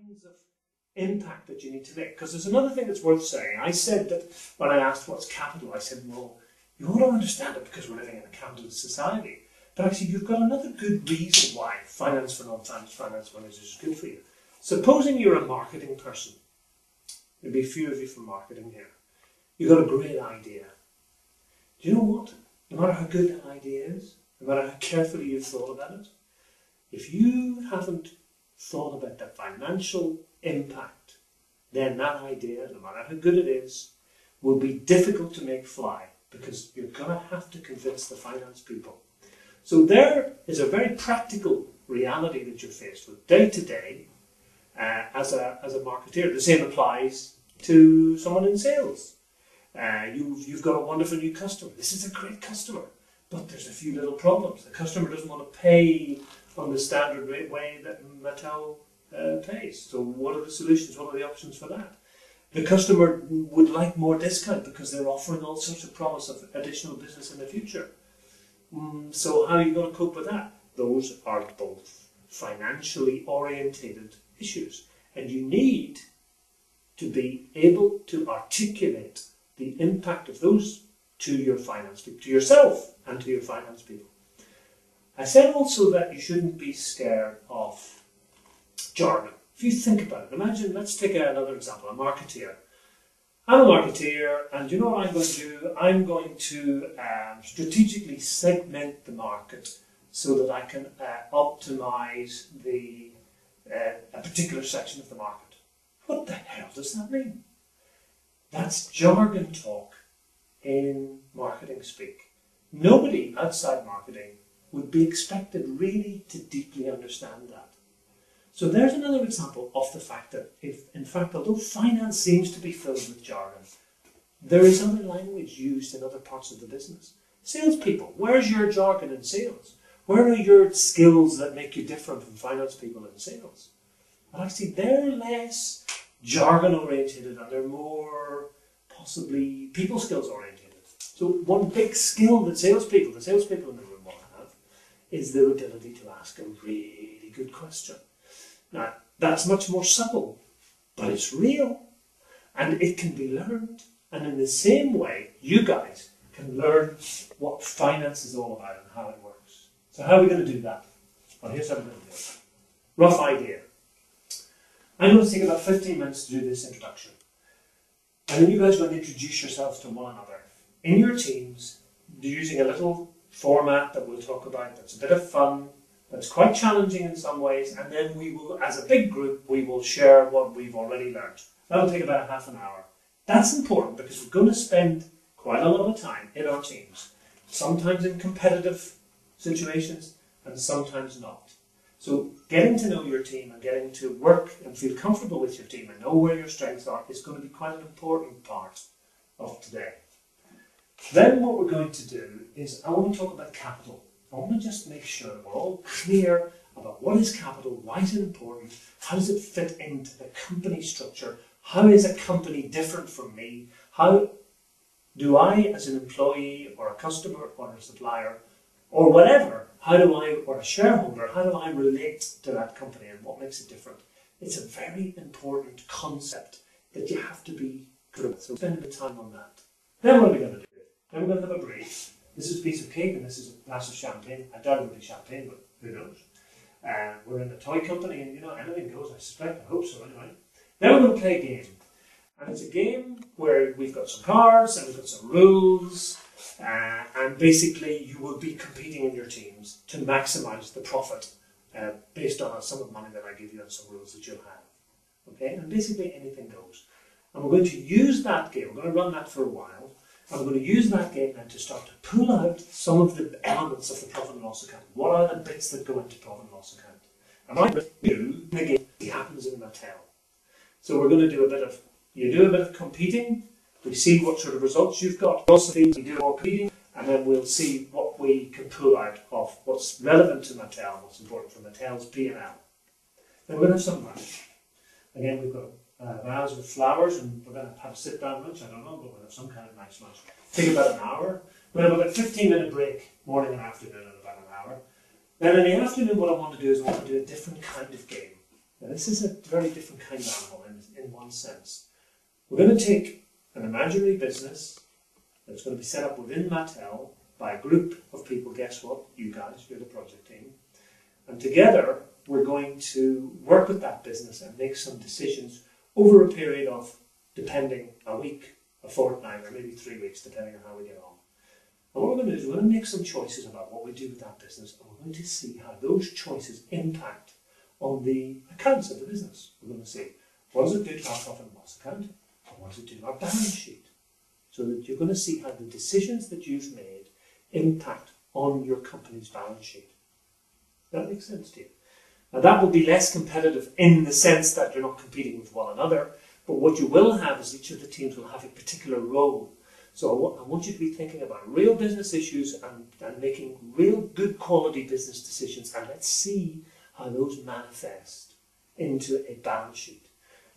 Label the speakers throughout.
Speaker 1: kinds of impact that you need to make. Because there's another thing that's worth saying. I said that when I asked what's capital, I said, well, you ought to understand it because we're living in a capitalist society. But actually, you've got another good reason why finance for non-finance managers is good for you. Supposing you're a marketing person, there'll be a few of you from marketing here. You've got a great idea. Do you know what? No matter how good that idea is, no matter how carefully you've thought about it, if you haven't thought about the financial impact, then that idea, no matter how good it is, will be difficult to make fly because you're going to have to convince the finance people. So there is a very practical reality that you're faced with day to day as a marketeer. The same applies to someone in sales. You've got a wonderful new customer. This is a great customer, but there's a few little problems. The customer doesn't want to pay on the standard rate way that Mattel pays. So what are the solutions? What are the options for that? The customer would like more discount because they're offering all sorts of promise of additional business in the future. So how are you going to cope with that? Those are both financially orientated issues, and you need to be able to articulate the impact of those to your finance people, to yourself and to your finance people. I said also that you shouldn't be scared of jargon. If you think about it, imagine, let's take another example, a marketeer. I'm a marketeer, and you know what I'm going to do? I'm going to strategically segment the market so that I can optimize a particular section of the market. What the hell does that mean? That's jargon talk in marketing speak. Nobody outside marketing would be expected really to deeply understand that. So there's another example of the fact that, in fact, although finance seems to be filled with jargon, there is other language used in other parts of the business. Salespeople, where's your jargon in sales? Where are your skills that make you different from finance people in sales? Well, actually, they're less jargon orientated and they're more possibly people skills orientated. So one big skill that the salespeople in the room want to have is their ability to ask a really good question. Now, that's much more subtle, but it's real, and it can be learned. And in the same way, you guys can learn what finance is all about and how it works. So how are we going to do that? Well, here's how we're going to do it. Rough idea. I'm going to take about 15 minutes to do this introduction. And then you guys are going to introduce yourselves to one another in your teams, using a little format that we'll talk about that's a bit of fun, that's quite challenging in some ways, and then we will, as a big group, we will share what we've already learned. That'll take about half an hour. That's important because we're going to spend quite a lot of time in our teams, sometimes in competitive situations and sometimes not. So getting to know your team and getting to work and feel comfortable with your team and know where your strengths are is going to be quite an important part of today. Then what we're going to do is I want to talk about capital. I want to just make sure we're all clear about what is capital, why is it important, how does it fit into the company structure, how is a company different from me, how do I as an employee or a customer or a supplier or whatever, or a shareholder, how do I relate to that company and what makes it different? It's a very important concept that you have to be good at, so spend a bit of time on that. Then what are we going to do? Then we're going to have a break. This is a piece of cake and this is a glass of champagne. I doubt it'll be champagne, but who knows? We're in a toy company and, you know, anything goes, I suspect, I hope so anyway. Then we're going to play a game. And it's a game where we've got some cards and we've got some rules. And basically you will be competing in your teams to maximise the profit based on a sum of money that I give you and some rules that you'll have. Okay? And basically anything goes. And we're going to use that game. We're going to run that for a while. And we're going to use that game then to start to pull out some of the elements of the profit and loss account. What are the bits that go into profit and loss account? And what we do in the game happens in Mattel. So we're going to do a bit of competing. We see what sort of results you've got. Also, we do more competing, and then we'll see what we can pull out of what's relevant to Mattel, what's important for Mattel's P&L. Then we're going to have some lunch. Again, we've got a vase with flowers, and we're going to have a sit-down lunch. I don't know, but we'll have some kind of nice lunch. Take about an hour. We'll have about a 15-minute break, morning and afternoon, in about an hour. Then in the afternoon, what I want to do is I want to do a different kind of game. Now, this is a very different kind of animal in one sense. We're going to take an imaginary business that's going to be set up within Mattel by a group of people. Guess what? You guys, you're the project team. And together, we're going to work with that business and make some decisions over a period of, depending, a week, a fortnight, or maybe 3 weeks, depending on how we get on. And what we're going to do is we're going to make some choices about what we do with that business, and we're going to see how those choices impact on the accounts of the business. We're going to see, what does it do to our profit and loss account? And what does it do to our balance sheet? So that you're going to see how the decisions that you've made impact on your company's balance sheet. That makes sense to you? Now that will be less competitive in the sense that you're not competing with one another, but what you will have is each of the teams will have a particular role. So I want you to be thinking about real business issues and making real good quality business decisions, and let's see how those manifest into a balance sheet.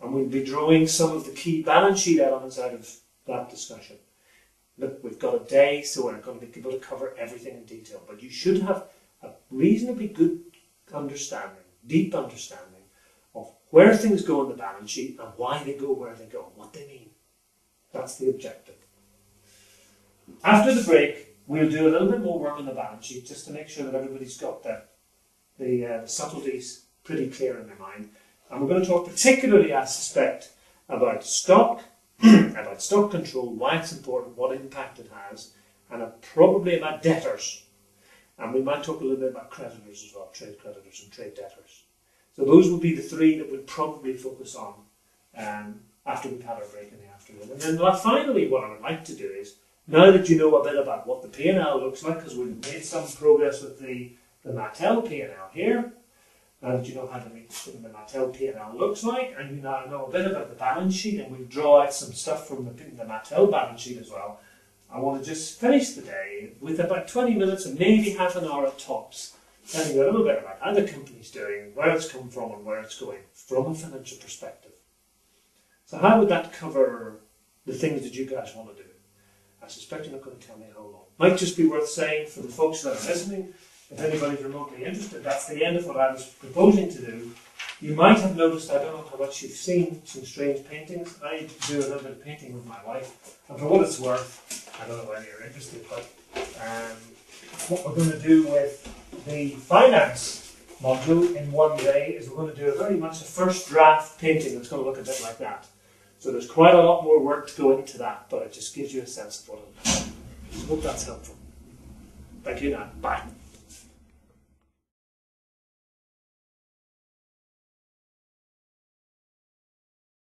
Speaker 1: And we'll be drawing some of the key balance sheet elements out of that discussion. Look, we've got a day, so we're not going to be able to cover everything in detail, but you should have a reasonably good understanding, deep understanding of where things go in the balance sheet and why they go where they go and what they mean. That's the objective. After the break, we'll do a little bit more work on the balance sheet just to make sure that everybody's got the subtleties pretty clear in their mind. And we're going to talk particularly, I suspect, about stock, about stock control, why it's important, what impact it has, and probably about debtors. And we might talk a little bit about creditors as well, trade creditors and trade debtors. So those would be the three that we'll probably focus on after we've had our break in the afternoon. And then finally, what I would like to do is, now that you know a bit about what the P&L looks like, because we've made some progress with the Mattel P&L here, now that you know how the Mattel P&L looks like, and you now know a bit about the balance sheet, and we'll draw out some stuff from the Mattel balance sheet as well, I want to just finish the day with about 20 minutes and maybe half an hour at tops, telling you a little bit about how the company's doing, where it's come from and where it's going from a financial perspective. So how would that cover the things that you guys want to do? I suspect you're not going to tell me how long. Might just be worth saying for the folks that are listening, if anybody's remotely interested, that's the end of what I was proposing to do. You might have noticed, I don't know how much you've seen, some strange paintings. I do a little bit of painting with my wife, and for what it's worth, I don't know whether you're interested, but what we're going to do with the finance module in one day is we're going to do very much a first draft painting that's going to look a bit like that. So there's quite a lot more work to go into that, but it just gives you a sense of what it'll do. I hope that's helpful. Thank you now. Bye.